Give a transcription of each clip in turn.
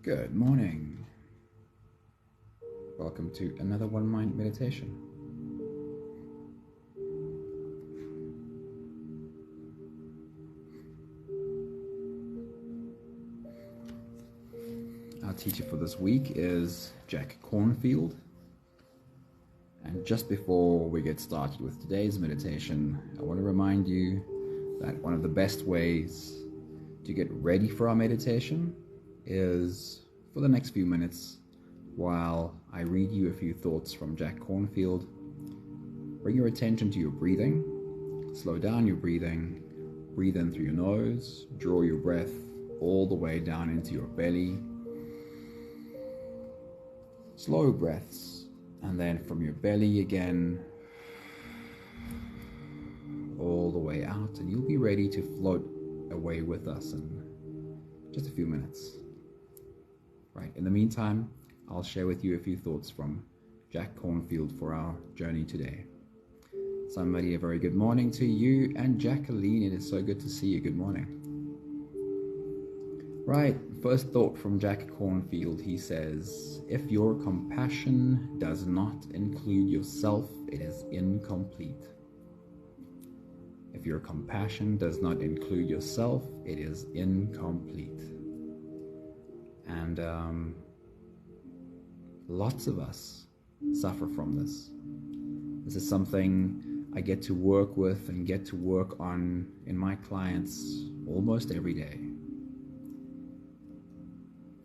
Good morning. Welcome to another One Mind meditation. Our teacher for this week is Jack Kornfield. And just before we get started with today's meditation, I want to remind you that one of the best ways to get ready for our meditation is for the next few minutes while I read you a few thoughts from Jack Kornfield. Bring your attention to your breathing. Slow down your breathing. Breathe in through your nose. Draw your breath all the way down into your belly. Slow breaths. And then from your belly again, all the way out. And you'll be ready to float away with us in just a few minutes. Right, in the meantime, I'll share with you a few thoughts from Jack Kornfield for our journey today. Somebody, a very good morning to you, and Jacqueline, it is so good to see you. Good morning. Right, first thought from Jack Kornfield. He says, if your compassion does not include yourself, it is incomplete. If your compassion does not include yourself, it is incomplete. And lots of us suffer from this. This is something I get to work with and get to work on in my clients almost every day.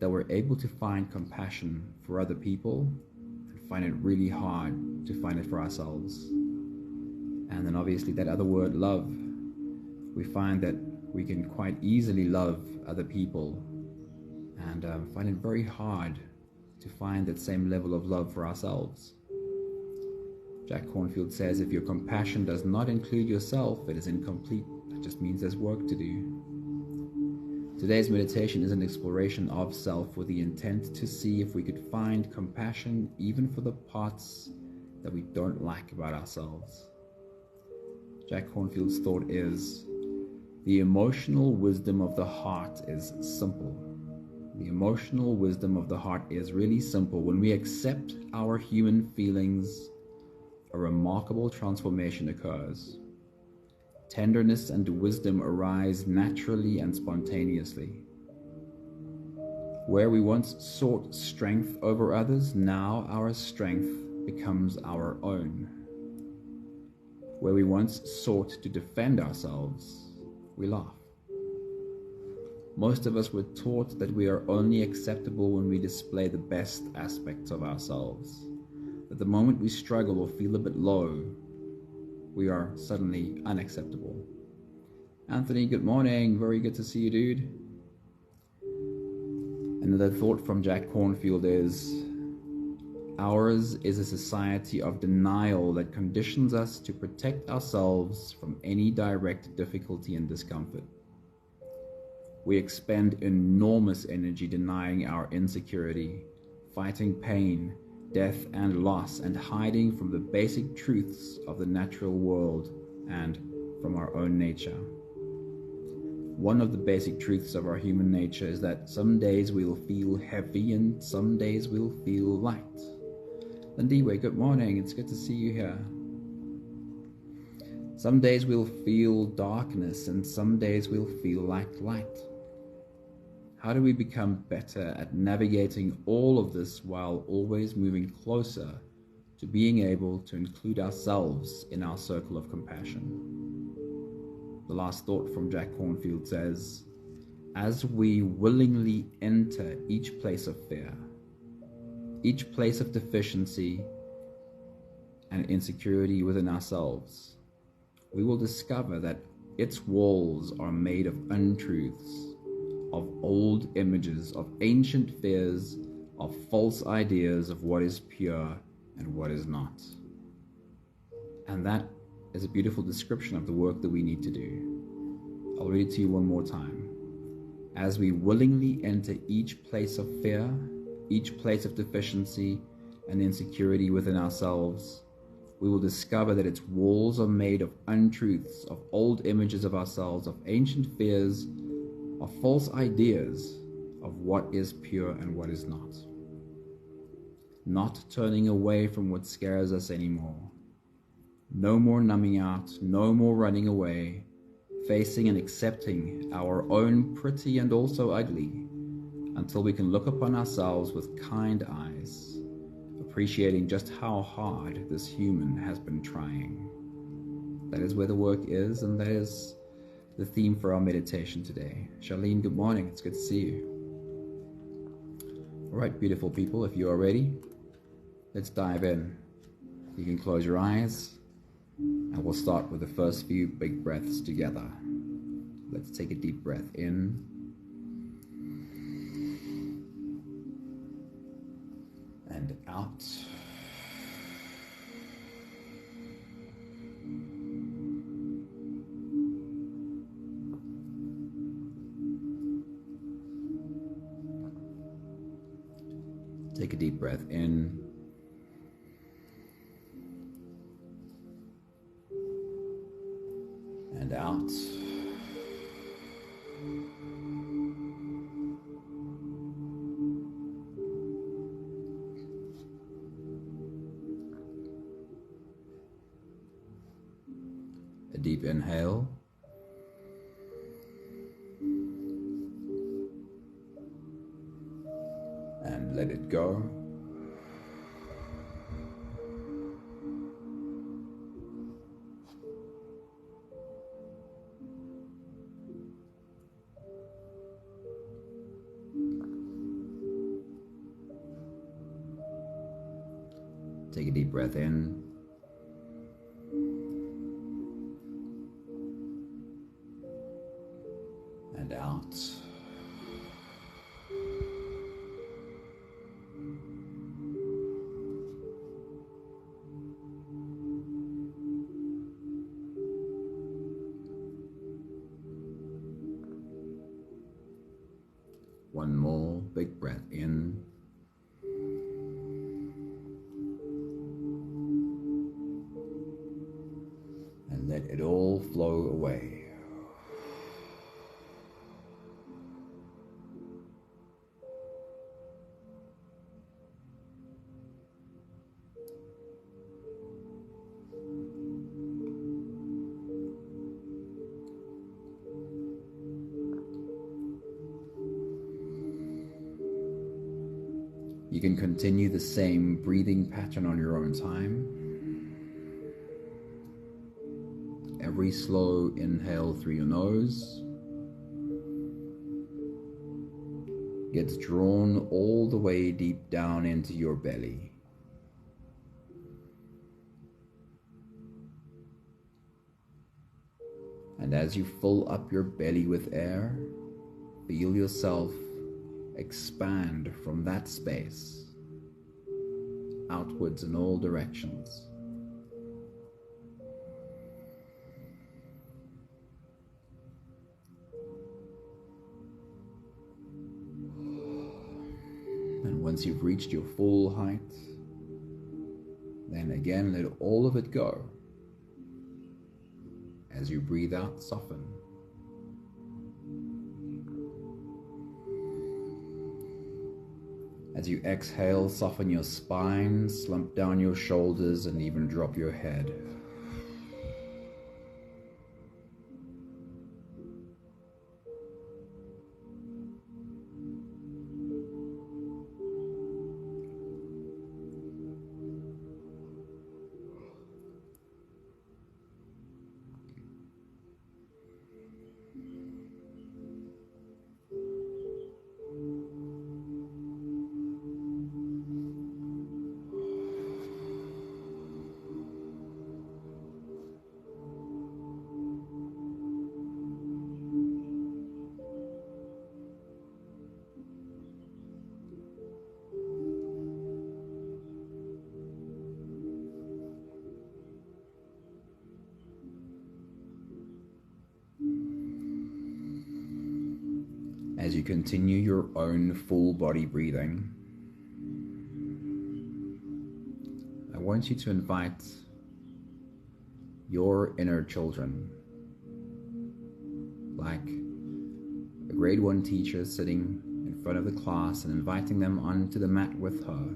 That we're able to find compassion for other people and find it really hard to find it for ourselves. And then obviously that other word, love. We find that we can quite easily love other people and find it very hard to find that same level of love for ourselves. Jack Kornfield says, if your compassion does not include yourself, it is incomplete. That just means there's work to do. Today's meditation is an exploration of self with the intent to see if we could find compassion even for the parts that we don't like about ourselves. Jack Kornfield's thought is, the emotional wisdom of the heart is simple. The emotional wisdom of the heart is really simple. When we accept our human feelings, a remarkable transformation occurs. Tenderness and wisdom arise naturally and spontaneously. Where we once sought strength over others, now our strength becomes our own. Where we once sought to defend ourselves, we laugh. Most of us were taught that we are only acceptable when we display the best aspects of ourselves. That the moment we struggle or feel a bit low, we are suddenly unacceptable. Anthony, good morning. Very good to see you, dude. Another thought from Jack Kornfield is, ours is a society of denial that conditions us to protect ourselves from any direct difficulty and discomfort. We expend enormous energy denying our insecurity, fighting pain, death and loss, and hiding from the basic truths of the natural world and from our own nature. One of the basic truths of our human nature is that some days we'll feel heavy and some days we'll feel light. Lindiwe, good morning. It's good to see you here. Some days we'll feel darkness and some days we'll feel like light. How do we become better at navigating all of this while always moving closer to being able to include ourselves in our circle of compassion? The last thought from Jack Kornfield says, as we willingly enter each place of fear, each place of deficiency and insecurity within ourselves, we will discover that its walls are made of untruths, of old images, of ancient fears, of false ideas of what is pure and what is not. And that is a beautiful description of the work that we need to do. I'll read it to you one more time. As we willingly enter each place of fear, each place of deficiency and insecurity within ourselves, we will discover that its walls are made of untruths, of old images of ourselves, of ancient fears, of false ideas, of what is pure and what is not. Not turning away from what scares us anymore. No more numbing out, no more running away, facing and accepting our own pretty and also ugly, until we can look upon ourselves with kind eyes, appreciating just how hard this human has been trying. That is where the work is, and that is the theme for our meditation today. Charlene, good morning. It's good to see you. All right, beautiful people, if you are ready, let's dive in. You can close your eyes, and we'll start with the first few big breaths together. Let's take a deep breath in. And out. Take a deep breath in. And out. A deep inhale. And let it go. Take a deep breath in. And out. One more big breath in. And let it all flow away. You can continue the same breathing pattern on your own time. Every slow inhale through your nose gets drawn all the way deep down into your belly. And as you fill up your belly with air, feel yourself expand from that space outwards in all directions. And once you've reached your full height, then again let all of it go. As you breathe out, soften. As you exhale, soften your spine, slump down your shoulders, and even drop your head. As you continue your own full body breathing, I want you to invite your inner children, like a grade 1 teacher sitting in front of the class and inviting them onto the mat with her.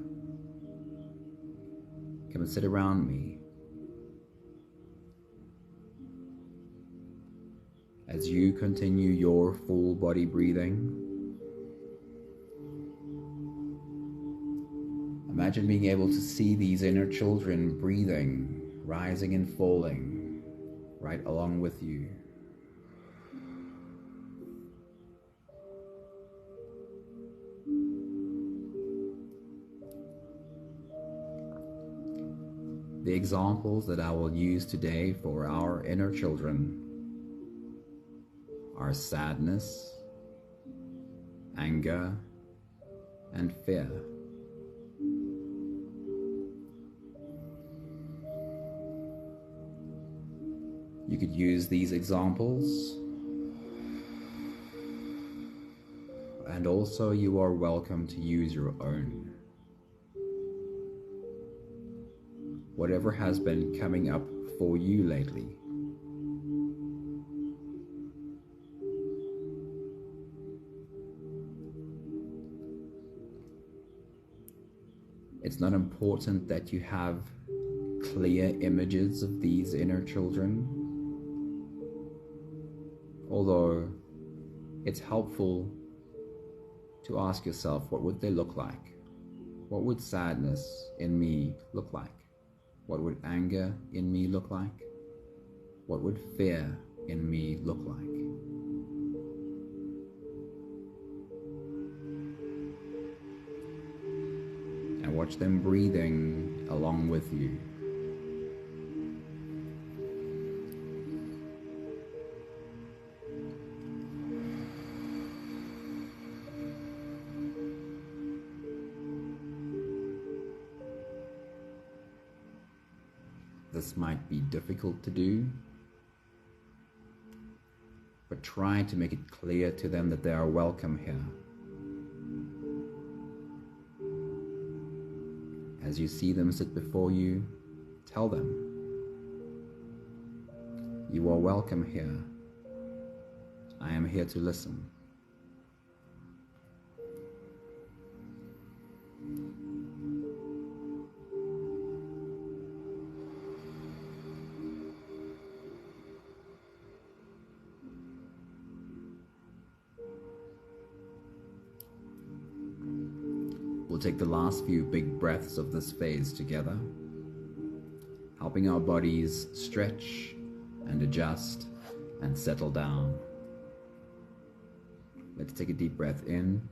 Come and sit around me. As you continue your full body breathing, imagine being able to see these inner children breathing, rising and falling, right along with you. The examples that I will use today for our inner children are sadness, anger, and fear. You could use these examples, and also you are welcome to use your own. Whatever has been coming up for you lately. It's not important that you have clear images of these inner children, although it's helpful to ask yourself, what would they look like? What would sadness in me look like? What would anger in me look like? What would fear in me look like? And watch them breathing along with you. This might be difficult to do, but try to make it clear to them that they are welcome here. As you see them sit before you, tell them, you are welcome here. I am here to listen. We'll take the last few big breaths of this phase together, helping our bodies stretch and adjust and settle down. Let's take a deep breath in.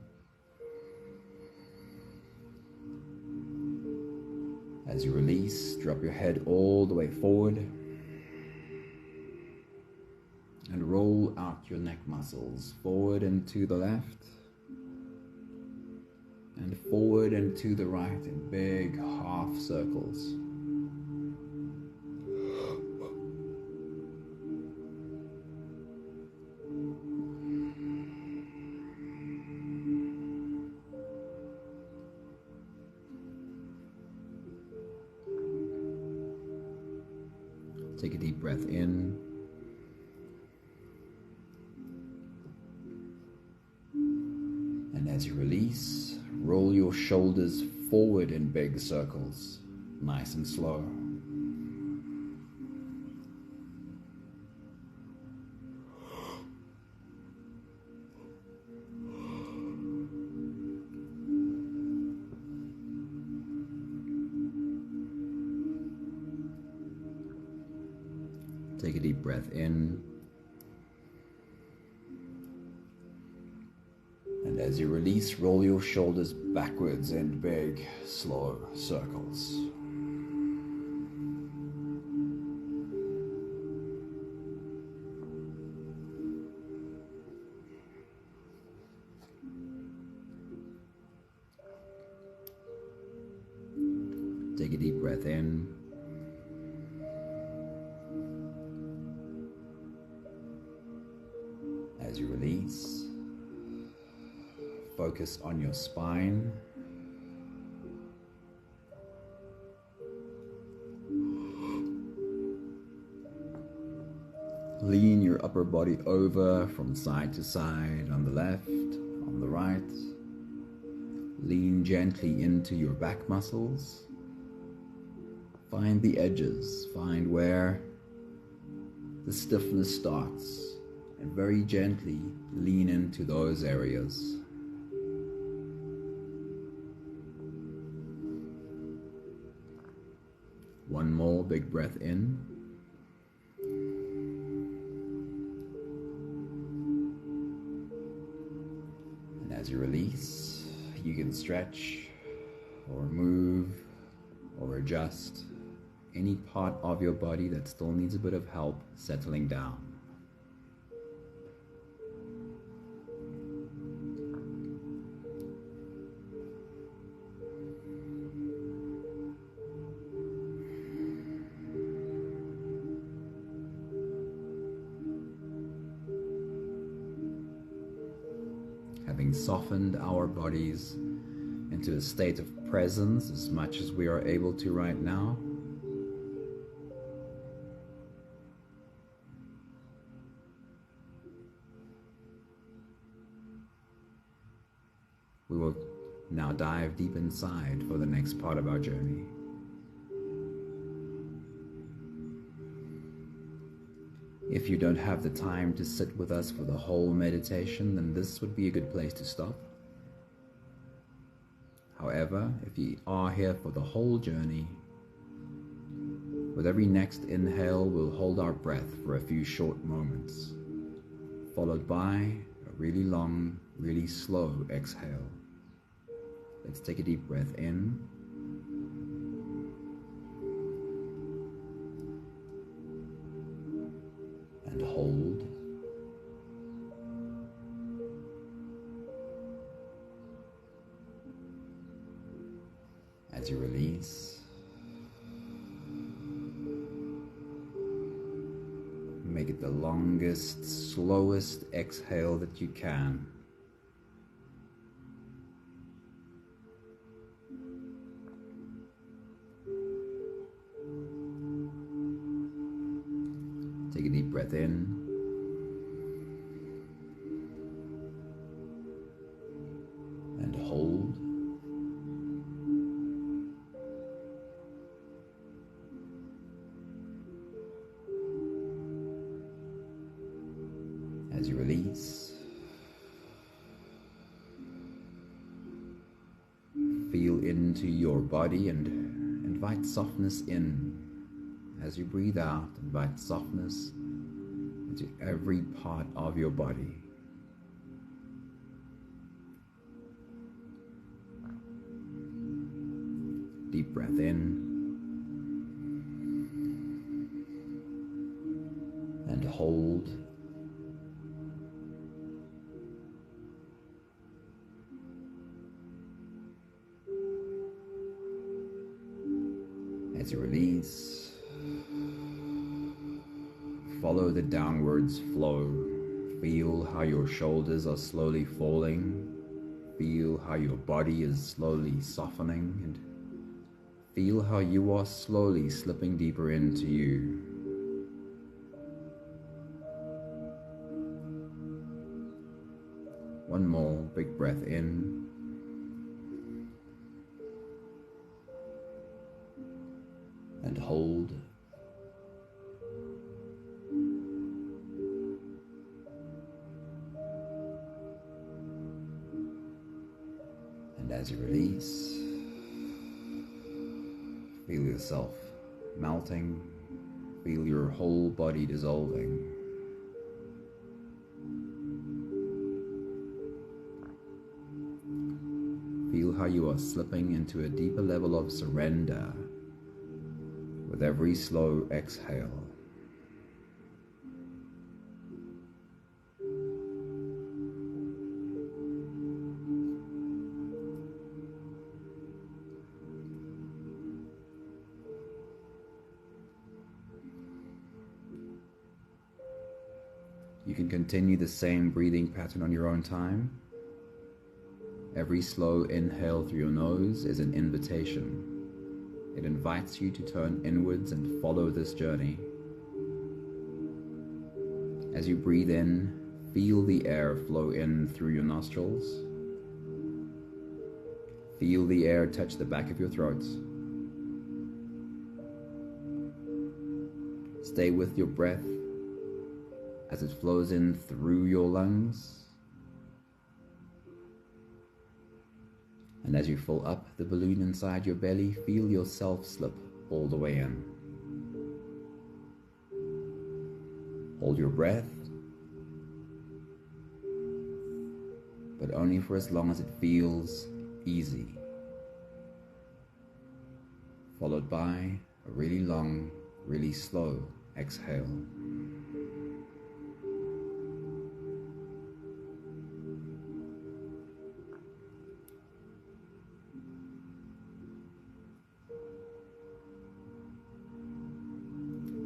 As you release, drop your head all the way forward and roll out your neck muscles forward and to the left and forward and to the right in big half circles. Take a deep breath in. And as you release, roll your shoulders forward in big circles, nice and slow. Take a deep breath in. And as you release, roll your shoulders backwards in big, slow circles. Take a deep breath in. As you release, focus on your spine. Lean your upper body over from side to side, on the left, on the right. Lean gently into your back muscles. Find the edges, find where the stiffness starts, and very gently lean into those areas. One more big breath in. And as you release, you can stretch or move or adjust any part of your body that still needs a bit of help settling down. Having softened our bodies into a state of presence as much as we are able to right now, we will now dive deep inside for the next part of our journey. If you don't have the time to sit with us for the whole meditation, then this would be a good place to stop. However, if you are here for the whole journey, with every next inhale, we'll hold our breath for a few short moments, followed by a really long, really slow exhale. Let's take a deep breath in. And hold. As you release, make it the longest, slowest exhale that you can. Take a deep breath in. And hold. As you release, feel into your body and invite softness in. As you breathe out, invite softness into every part of your body. Deep breath in. And hold. As you release, follow the downwards flow. Feel how your shoulders are slowly falling. Feel how your body is slowly softening, and feel how you are slowly slipping deeper into you. One more big breath in. And hold. And as you release, feel yourself melting, feel your whole body dissolving. Feel how you are slipping into a deeper level of surrender with every slow exhale. You can continue the same breathing pattern on your own time. Every slow inhale through your nose is an invitation. It invites you to turn inwards and follow this journey. As you breathe in, feel the air flow in through your nostrils. Feel the air touch the back of your throat. Stay with your breath as it flows in through your lungs. And as you fill up the balloon inside your belly, feel yourself slip all the way in. Hold your breath, but only for as long as it feels easy, followed by a really long, really slow exhale.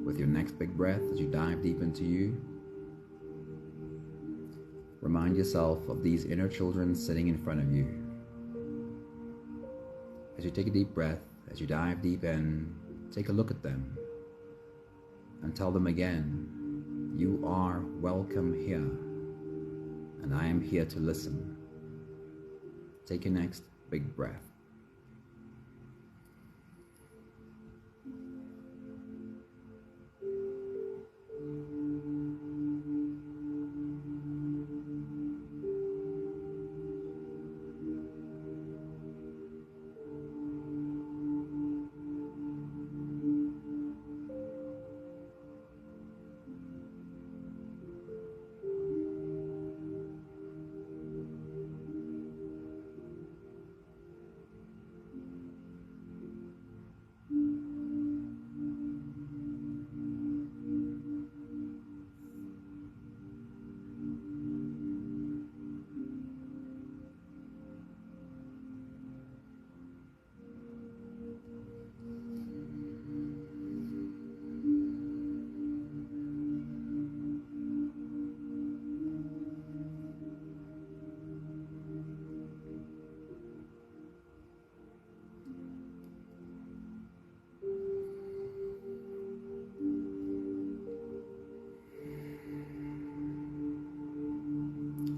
With your next big breath, as you dive deep into you, remind yourself of these inner children sitting in front of you. As you take a deep breath, as you dive deep in, take a look at them and tell them again, you are welcome here, and I am here to listen. Take your next big breath.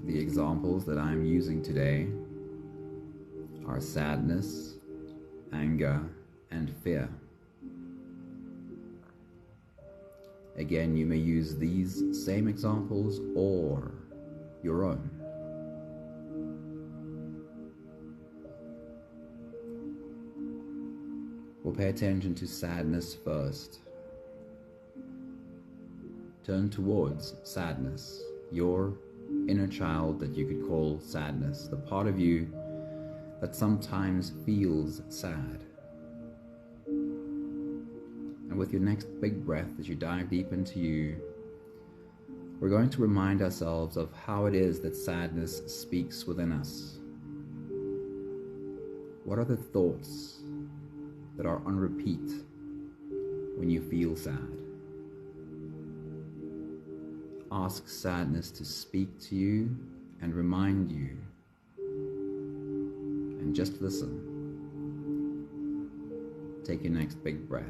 The examples that I'm using today are sadness, anger, and fear. Again, you may use these same examples or your own. We'll pay attention to sadness first. Turn towards sadness, your inner child that you could call sadness, the part of you that sometimes feels sad. And with your next big breath, as you dive deep into you, we're going to remind ourselves of how it is that sadness speaks within us. What are the thoughts that are on repeat when you feel sad? Ask sadness to speak to you and remind you, and just listen. Take your next big breath.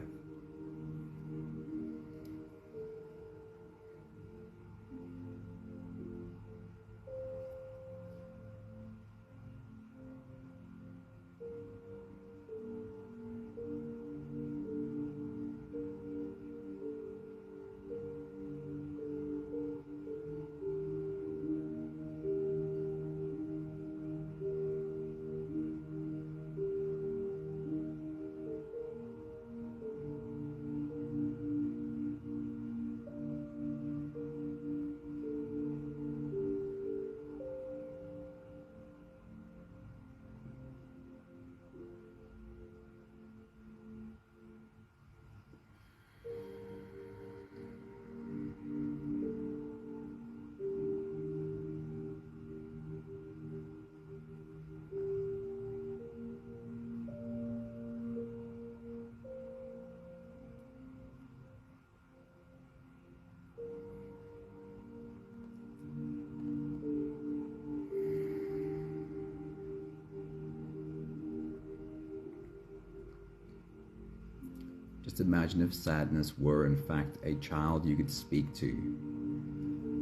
Just imagine if sadness were in fact a child you could speak to,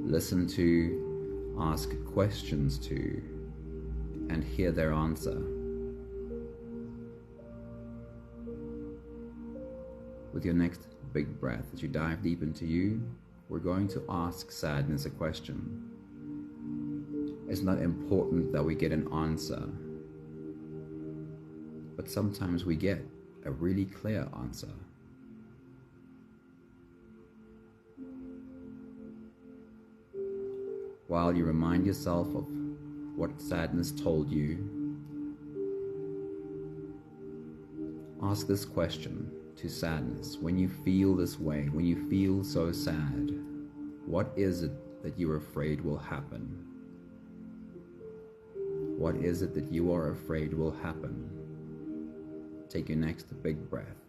listen to, ask questions to, and hear their answer. With your next big breath, as you dive deep into you, we're going to ask sadness a question. It's not important that we get an answer, but sometimes we get a really clear answer. While you remind yourself of what sadness told you, ask this question to sadness. When you feel this way, when you feel so sad, what is it that you're afraid will happen? What is it that you are afraid will happen? Take your next big breath.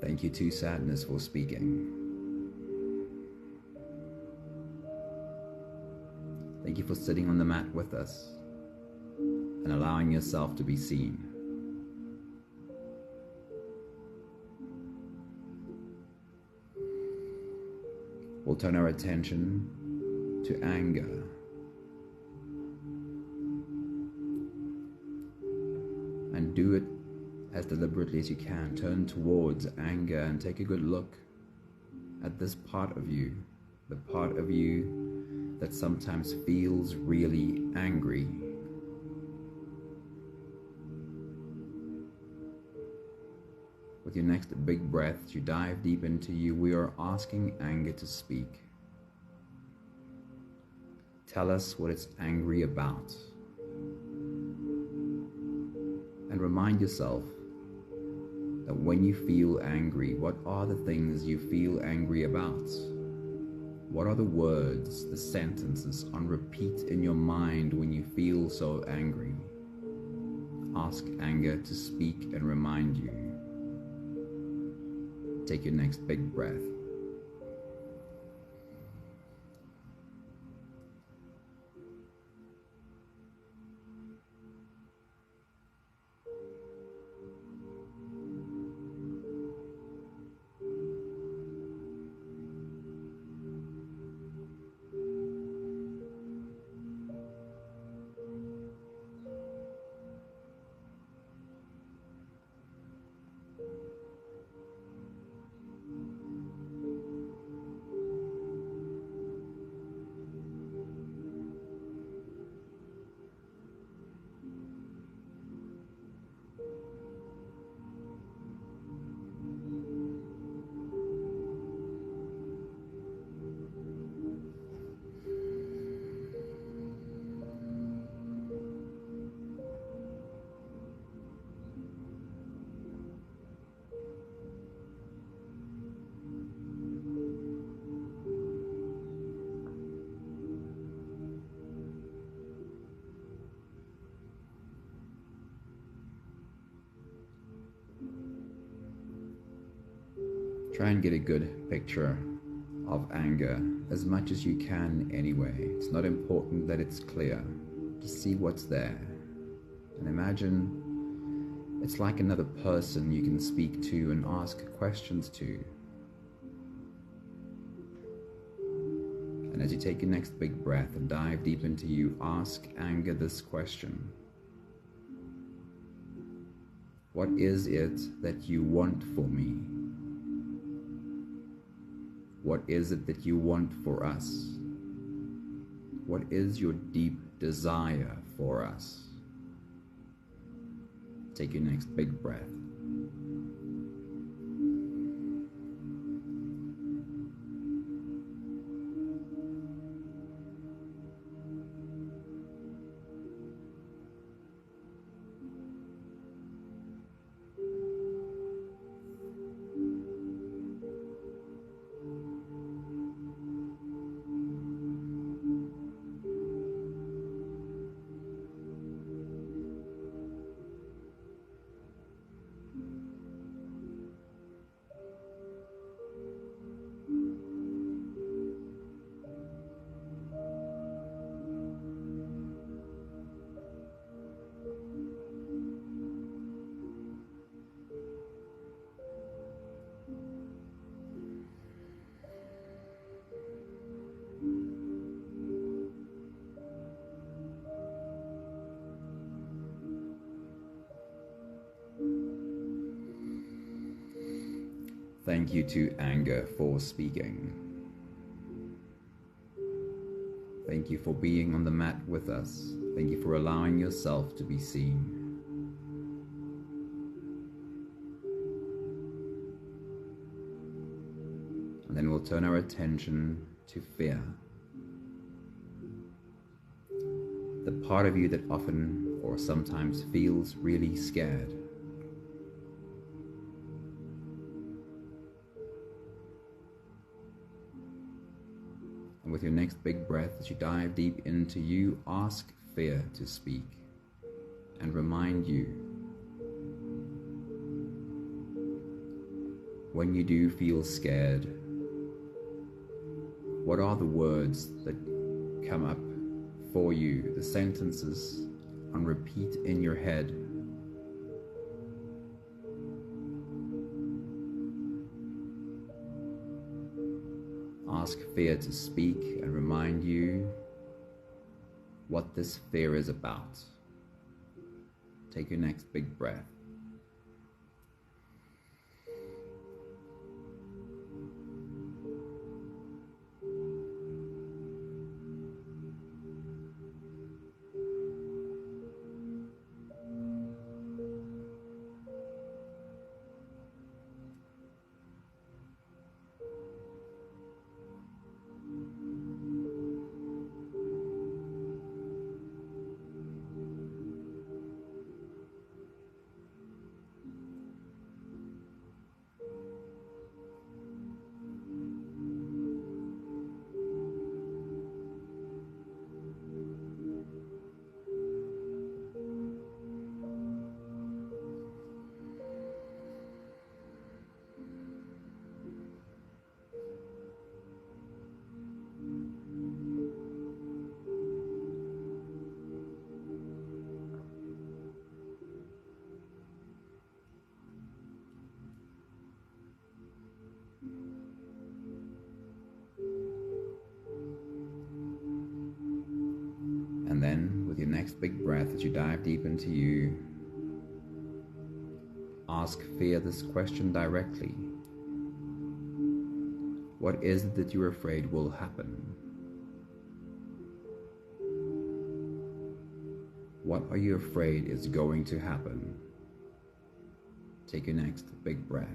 Thank you to sadness for speaking. Thank you for sitting on the mat with us and allowing yourself to be seen. We'll turn our attention to anger. And do it as deliberately as you can. Turn towards anger and take a good look at this part of you, the part of you that sometimes feels really angry. With your next big breath, as you dive deep into you, we are asking anger to speak. Tell us what it's angry about. And remind yourself that when you feel angry, what are the things you feel angry about? What are the words, the sentences on repeat in your mind when you feel so angry? Ask anger to speak and remind you. Take your next big breath. Try and get a good picture of anger as much as you can anyway. It's not important that it's clear. Just see what's there. And imagine it's like another person you can speak to and ask questions to. And as you take your next big breath and dive deep into you, ask anger this question. What is it that you want for me? What is it that you want for us? What is your deep desire for us. Take your next big breath. Thank you to anger for speaking. Thank you for being on the mat with us. Thank you for allowing yourself to be seen. And then we'll turn our attention to fear. The part of you that often or sometimes feels really scared. And with your next big breath, as you dive deep into you, ask fear to speak and remind you, when you do feel scared, what are the words that come up for you, the sentences on repeat in your head? Ask fear to speak and remind you what this fear is about. Take your next big breath. And then, with your next big breath, as you dive deep into you, ask fear this question directly. What is it that you're afraid will happen? What are you afraid is going to happen? Take your next big breath.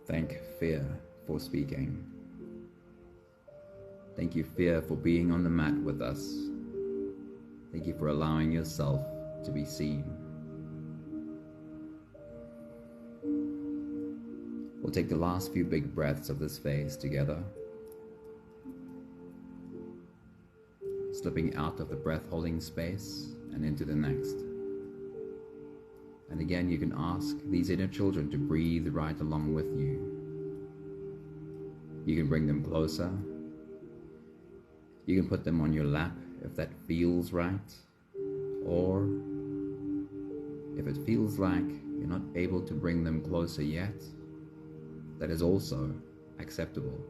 Thank fear for speaking. Thank you, fear, for being on the mat with us. Thank you for allowing yourself to be seen. We'll take the last few big breaths of this phase together, slipping out of the breath-holding space and into the next. And again, you can ask these inner children to breathe right along with you. You can bring them closer. You can put them on your lap if that feels right, or if it feels like you're not able to bring them closer yet, that is also acceptable.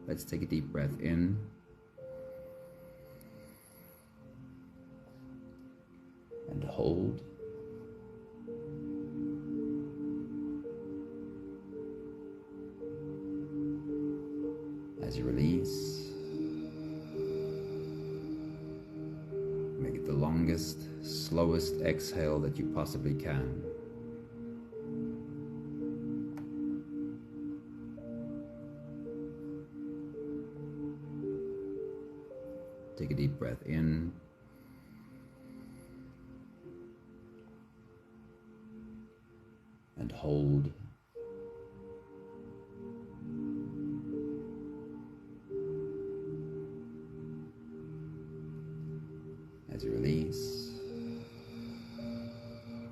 Let's take a deep breath in and hold. As you release, make it the longest, slowest exhale that you possibly can. Take a deep breath in and hold. As you release,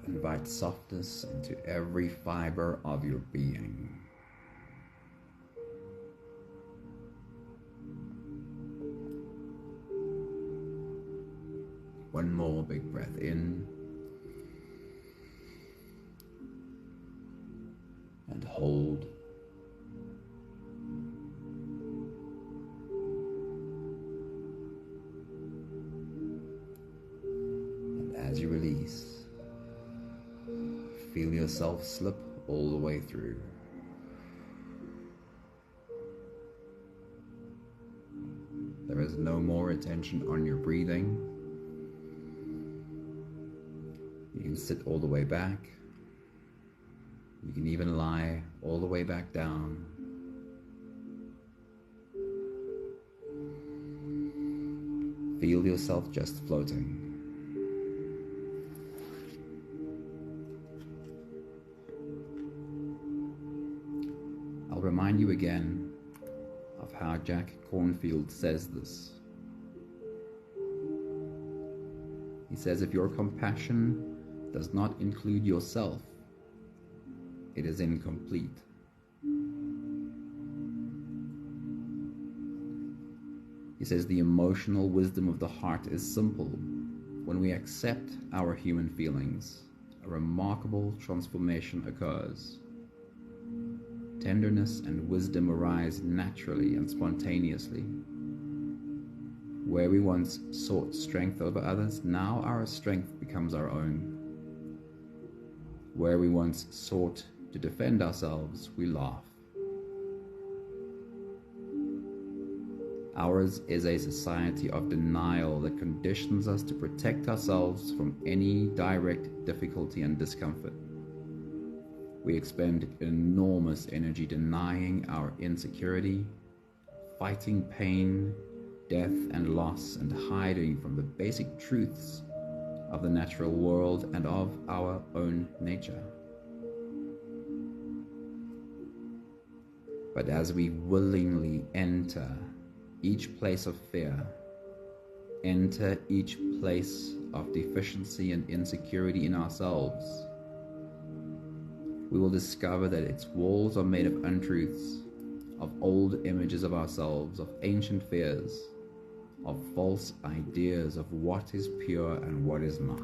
invite softness into every fiber of your being. One more big breath in and hold. And as you release, feel yourself slip all the way through. There is no more attention on your breathing. You can sit all the way back. You can even lie all the way back down. Feel yourself just floating. I'll remind you again of how Jack Kornfield says this. He says, if your compassion does not include yourself, it is incomplete. He says the emotional wisdom of the heart is simple. When we accept our human feelings, a remarkable transformation occurs. Tenderness and wisdom arise naturally and spontaneously. Where we once sought strength over others, now our strength becomes our own. Where we once sought to defend ourselves, we laugh. Ours is a society of denial that conditions us to protect ourselves from any direct difficulty and discomfort. We expend enormous energy denying our insecurity, fighting pain, death and loss, and hiding from the basic truths of the natural world and of our own nature. But as we willingly enter each place of fear, enter each place of deficiency and insecurity in ourselves, we will discover that its walls are made of untruths, of old images of ourselves, of ancient fears, of false ideas of what is pure and what is not.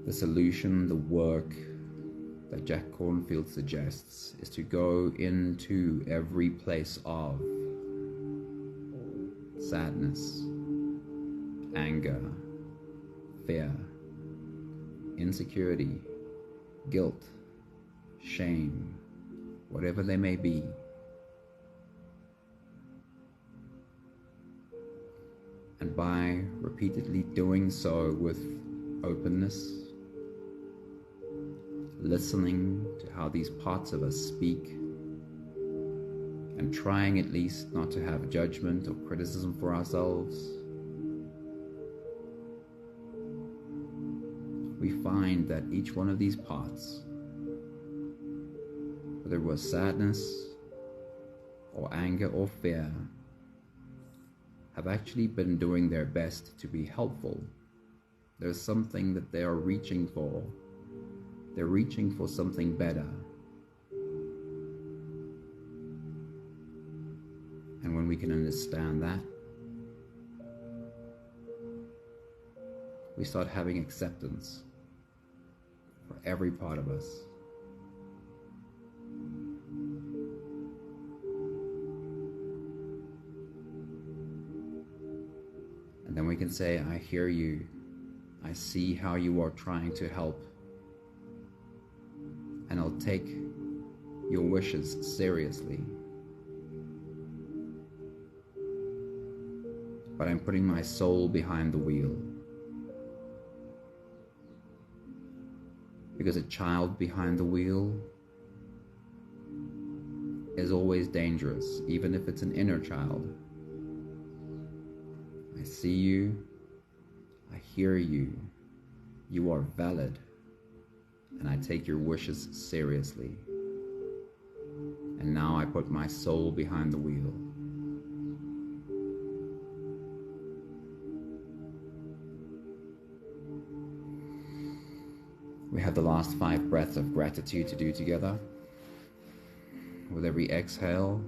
The solution, the work that Jack Kornfield suggests, is to go into every place of sadness, anger, fear, insecurity, guilt, shame, whatever they may be. And by repeatedly doing so with openness, listening to how these parts of us speak, and trying at least not to have judgment or criticism for ourselves, we find that each one of these parts, whether it was sadness or anger or fear, have actually been doing their best to be helpful. There's something that they are reaching for. They're reaching for something better. And when we can understand that, we start having acceptance for every part of us. And then we can say, I hear you. I see how you are trying to help. And I'll take your wishes seriously. But I'm putting my soul behind the wheel. Because a child behind the wheel is always dangerous, even if it's an inner child. I see you, I hear you, you are valid, and I take your wishes seriously. And now I put my soul behind the wheel. We have the last 5 breaths of gratitude to do together. With every exhale,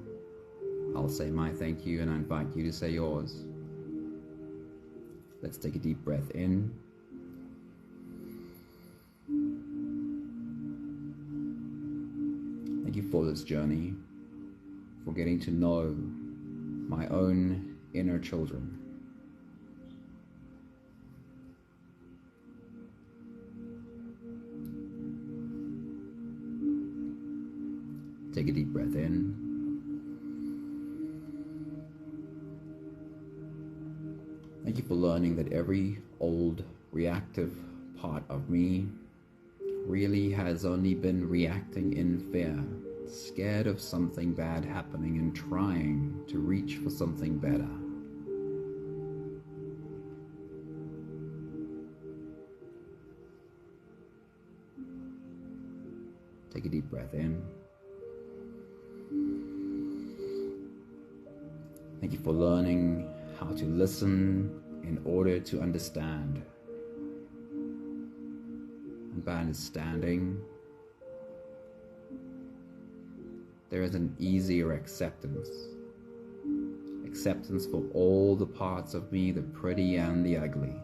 I'll say my thank you and I invite you to say yours. Let's take a deep breath in. Thank you for this journey, for getting to know my own inner children. Take a deep breath in. Thank you for learning that every old reactive part of me really has only been reacting in fear, scared of something bad happening and trying to reach for something better. Take a deep breath in. Thank you for learning how to listen in order to understand. And by understanding, there is an easier acceptance. Acceptance for all the parts of me, the pretty and the ugly.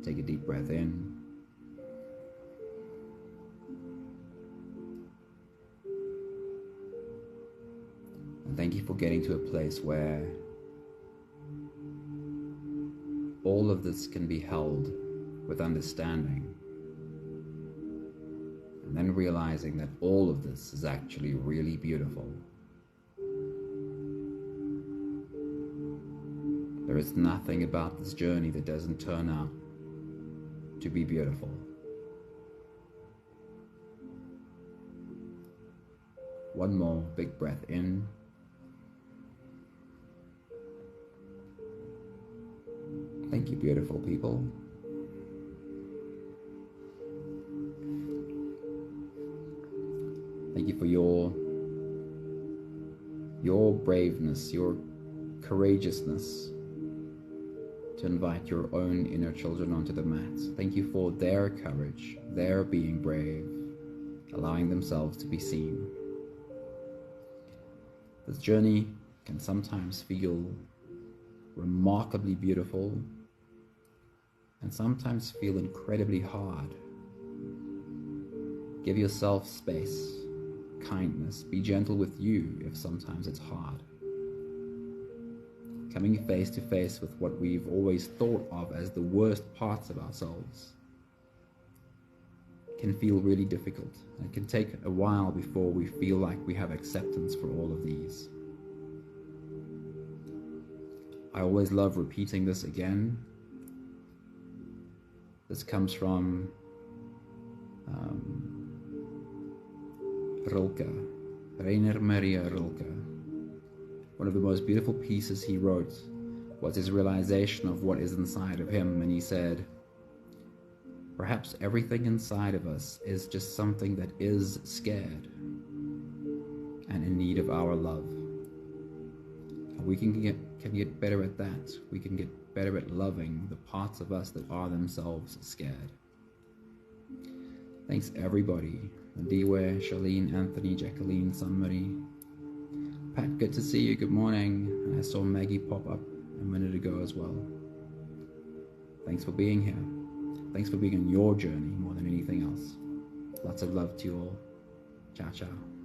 Take a deep breath in. And thank you for getting to a place where all of this can be held with understanding. And then realizing that all of this is actually really beautiful. There is nothing about this journey that doesn't turn out to be beautiful. One more big breath in. Thank you, beautiful people. Thank you for your braveness, your courageousness to invite your own inner children onto the mat. Thank you for their courage, their being brave, allowing themselves to be seen. This journey can sometimes feel remarkably beautiful and sometimes feel incredibly hard. Give yourself space, kindness, be gentle with you if sometimes it's hard. Coming face to face with what we've always thought of as the worst parts of ourselves can feel really difficult. It can take a while before we feel like we have acceptance for all of these. I always love repeating this again, This comes from Rilke, Rainer Maria Rilke. One of the most beautiful pieces he wrote was his realization of what is inside of him, and he said, perhaps everything inside of us is just something that is scared and in need of our love. And we can get better at that. We can get better at loving the parts of us that are themselves scared. Thanks everybody. Ndiwe, Charlene, Anthony, Jacqueline, Sunmarie. Pat, good to see you. Good morning. And I saw Maggie pop up a minute ago as well. Thanks for being here. Thanks for being on your journey more than anything else. Lots of love to you all. Ciao, ciao.